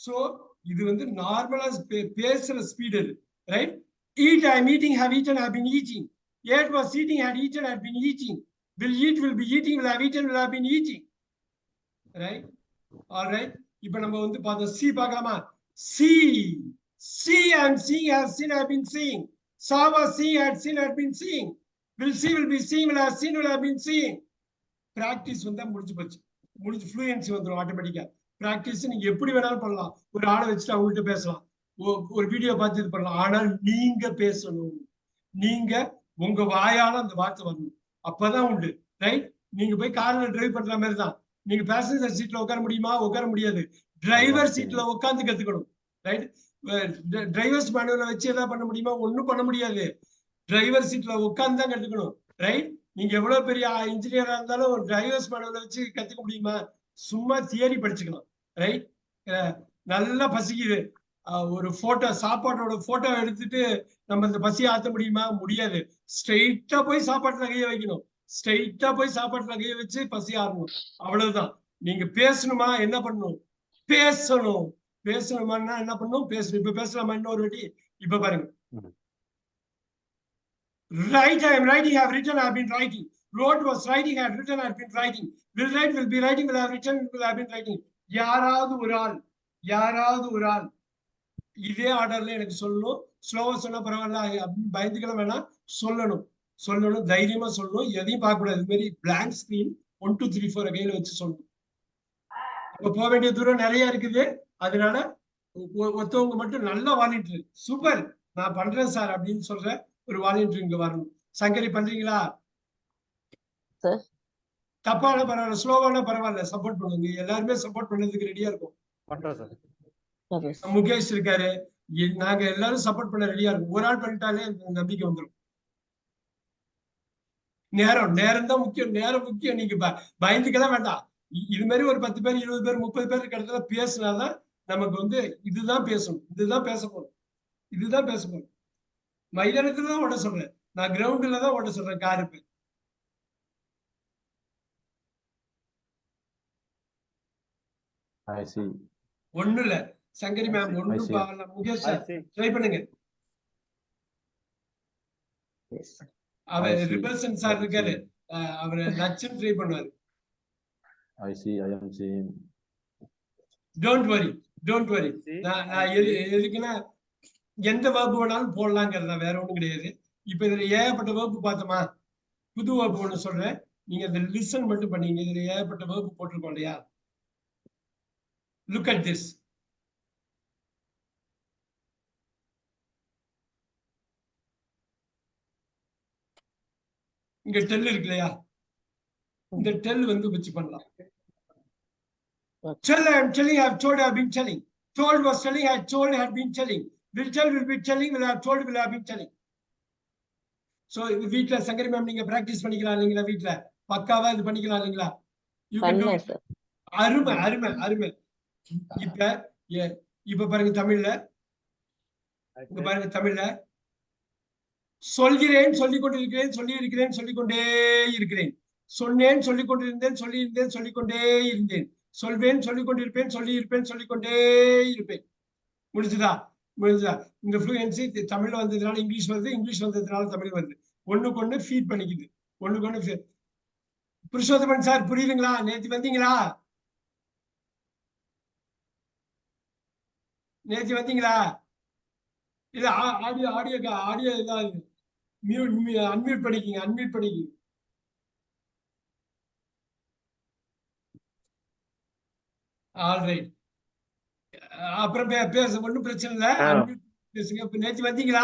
So இது வந்து நார்மலா பேசுற speed, right? Eat, I'm eating, have eaten, have been eating. Ate was eating, had eaten, had been eating. Will eat, will be eating, will have eaten, will have been eating. Right? All right. இப்போ நம்ம வந்து பார்த்தோம் C பார்க்கலாமா? See, see, I'm seeing, have seen, have been seeing. Saw was seeing, had seen, had been seeing. Will see, will be seeing, will have seen, will have been seeing. Practice வந்தா முடிஞ்சு போச்சு. முடிஞ்சு fluency வந்துரும் ஆட்டோமேட்டிக்கா. Practice நீங்க எப்படி வேணாலும் பண்ணலாம். ஒரு ஆளை வச்சுட்டு அவங்கள்ட்ட பேசலாம், ஒரு வீடியோ பார்த்து இது பண்ணலாம். ஆனால் நீங்க பேசணும். நீங்க உங்க வாயால அந்த வார்த்தை வரணும். அப்பதான் உண்டு, ரைட்? நீங்க போய் கார்ல டிரைவ் பண்ற மாதிரி தான். நீங்க பேசஞ்சர் சீட்ல உட்கார முடியுமா? உட்கார முடியாது. டிரைவர் சீட்ல உட்காந்து கத்துக்கணும், ரைட்? டிரைவர்ஸ் மேனுவலை வச்சு எதாவது பண்ண முடியுமா? ஒன்னும் பண்ண முடியாது. டிரைவர் சீட்ல உட்காந்து தான் கத்துக்கணும், ரைட்? நீங்க எவ்வளவு பெரிய இன்ஜினியரா இருந்தாலும் ஒரு டிரைவர்ஸ் மேனுவலை வச்சு கத்துக்க முடியுமா? சும்மா தியரி படிச்சுக்கலாம், ரைட்? நல்லா பசிக்குது, ஒரு போட்டோ, சாப்பாட்டோட போட்டோ எடுத்துட்டு நம்ம இந்த பசியை ஆத்த முடியுமா? முடியாது. ஸ்ட்ரெயிட்டா போய் சாப்பாட்டுல கைய வைக்கணும். ஸ்ட்ரெயிட்டா போய் சாப்பாட்டுல கைய வச்சு பசி ஆறணும். அவ்வளவுதான். நீங்க பேசணுமா? என்ன பண்ணணும்? பேசணும். பேசணுமான்னா என்ன பண்ணணும்? பேசணும். இப்ப பேசலாமா இன்னொரு வாட்டி? இப்ப பாருங்க. Write, I am writing, have written, have been writing. Wrote was writing, had written, had been writing. Will write, will be writing, will have written, will have been writing. யாராவது ஒரு ஆள் இதே ஆர்டர்ல எனக்கு சொல்லணும். ஸ்லோவா சொன்னா பரவாயில்ல, பயந்துக்கலாம் வேணாம், சொல்லணும், தைரியமா சொல்லணும். எதையும் பார்க்க கூடாது. இது மாதிரி பிளாங்க் ஸ்கிரீன் 1 2 3 4 கையில வச்சு சொல்லணும். இப்ப போக வேண்டிய தூரம் நிறைய இருக்குது. அதனால ஒருத்தவங்க மட்டும் நல்லா வாலிட்டு சூப்பர் நான் பண்றேன் சார் அப்படின்னு சொல்ற ஒரு வாலிட்டு இங்க வரணும். சங்கரி பண்றீங்களா? தப்பான பரவாயில்ல, ஸ்லோவான பரவாயில்ல, சப்போர்ட் பண்ணுங்க. எல்லாருமே சப்போர்ட் பண்ணதுக்கு ரெடியா இருக்கும். முகேஷ் இருக்காரு, நாங்க எல்லாரும் சப்போர்ட் பண்ண ரெடியா இருக்கும். ஒரு ஆள் பண்ணிட்டாலே நம்பிக்கை வந்துடும். நேரம் தான் முக்கியம், நேரம் முக்கியம். நீங்க பயந்துக்கலாம் வேண்டாம். இது மாதிரி ஒரு 10 பேர் 20 பேர் 30 பேர் இடத்துல பேசினாதான் நமக்கு வந்து இதுதான் பேசணும், இதுதான் பேச போறோம். மைதானத்துல தான் ஓட சொல்றேன், நான் கிரவுண்ட்ல தான் ஓட சொல்றேன். காருப்பு ஒண்ணு இல்ல. சங்கரி மேம் ஒண்ணு, முகேஷ் ட்ரை பண்ணுங்க. அவர் ரிபல்சன் சார் இருக்காரு, அவரை நச்சுன்னு ட்ரை பண்ணுவாரு. Don't worry. நான் எதுக்குன்னா எந்த வகுப்பு வேணாலும் போடலாங்கிறதா, வேற ஒண்ணும் கிடையாது. இப்ப இதுல ஏகப்பட்ட வகுப்பு பார்த்தோமா? புது வகுப்பு ஒண்ணு சொல்றேன், நீங்க அந்த லிசன் மட்டும் பண்ணீங்க. இதுல ஏகப்பட்ட வகுப்பு போட்டிருக்கோம் இல்லையா? Look at this. இங்க டெல் இருக்கு இல்லையா? இந்த டெல் வந்து வச்சு பண்ணலாம். Tell, I am telling, I have told, I have been telling. Told was telling, had told, had been telling. Will tell, will be telling, will have told, will have been telling. So வீட்ல Sankari ma'am நீங்க practice பண்ணிக்கலாம் இல்லைங்களா? வீட்ல பக்காவா இது பண்ணிக்கலாம் இல்லைங்களா? அருமை. இப்ப பாருங்க தமிழ்ல, இங்க பாருங்க தமிழ்ல. சொல்கிறேன், சொல்லிக் கொண்டிருக்கிறேன், சொல்லிக்கொண்டே இருக்கிறேன். சொன்னேன், சொல்லிக் கொண்டிருந்தேன், சொல்லிக்கொண்டே இருந்தேன். சொல்வேன், சொல்லிக் கொண்டிருப்பேன், சொல்லிக்கொண்டே இருப்பேன். முடிஞ்சுதா? இந்த ஃப்ளூயன்சி தமிழ்ல வந்ததுனால இங்கிலீஷ் வருது, இங்கிலீஷ் வந்ததுனால தமிழ் வருது. ஒண்ணுக்கு ஒண்ணு ஃபீட் பண்ணிக்குது, ஒண்ணுக்கு ஒண்ணு. புருஷோத்தமன் சார் புரியுதுங்களா? நேத்து வந்தீங்களா? இல்ல ஆடியோ இதாவது அன்மியூட் பண்ணிக்கிங்க. ஆல்ரைட். அப்புறம் பேச ஒன்றும் பிரச்சனை இல்லை. பேசுங்க. நேற்று வந்தீங்களா?